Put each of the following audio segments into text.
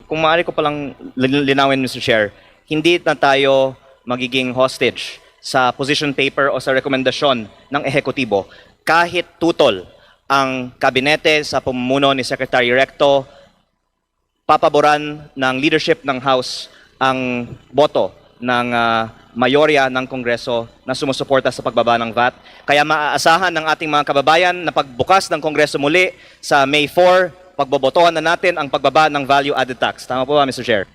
kung maaari ko palang linawin, Mr. Chair, hindi na tayo magiging hostage sa position paper o sa rekomendasyon ng ehekutibo kahit tutol ang kabinete sa pamumuno ni Secretary Recto, papaboran ng leadership ng House ang boto ng mayorya ng Kongreso na sumusuporta sa pagbaba ng VAT. Kaya maaasahan ng ating mga kababayan na pagbukas ng Kongreso muli sa May 4, pagbobotohan na natin ang pagbaba ng value-added tax. Tama po ba, Mr. Chair?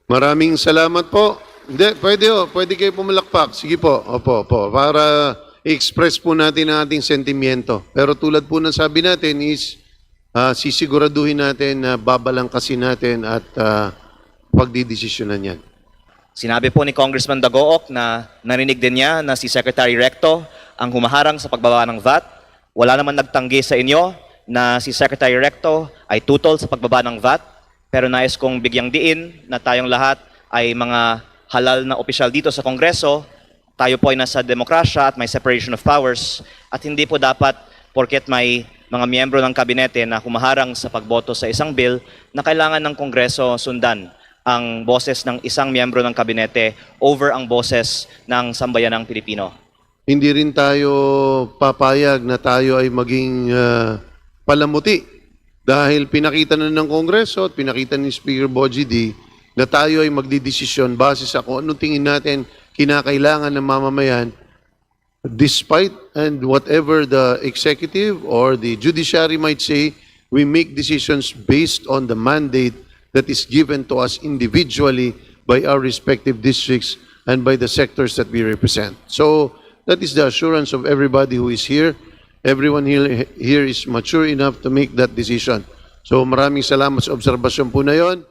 Maraming salamat po. Hindi, pwede kayo pumalakpak. Sige po, opo, para i-express po natin ang ating sentimiento. Pero tulad po ng sabi natin is, sisiguraduhin natin na babalangkasin natin at pagdidesisyonan yan. Sinabi po ni Congressman Dagook na narinig din niya na si Secretary Recto ang humaharang sa pagbaba ng VAT. Wala naman nagtanggi sa inyo na si Secretary Recto ay tutol sa pagbaba ng VAT. Pero nais kong bigyang diin na tayong lahat ay mga halal na opisyal dito sa Kongreso. Tayo po ay nasa demokrasya at may separation of powers. At hindi po dapat, porket may mga miyembro ng kabinete na humaharang sa pagboto sa isang bill, na kailangan ng Kongreso sundan ang boses ng isang miyembro ng kabinete over ang boses ng sambayanang Pilipino. Hindi rin tayo papayag na tayo ay maging palamuti dahil pinakita na ng Kongreso at pinakita ni Speaker Bogie D na tayo ay magdidesisyon base sa kung anong tingin natin kinakailangan ng mamamayan despite and whatever the executive or the judiciary might say, we make decisions based on the mandate that is given to us individually by our respective districts and by the sectors that we represent. So that is the assurance of everybody who is here. Everyone here is mature enough to make that decision. So maraming salamat sa obserbasyon po na yon.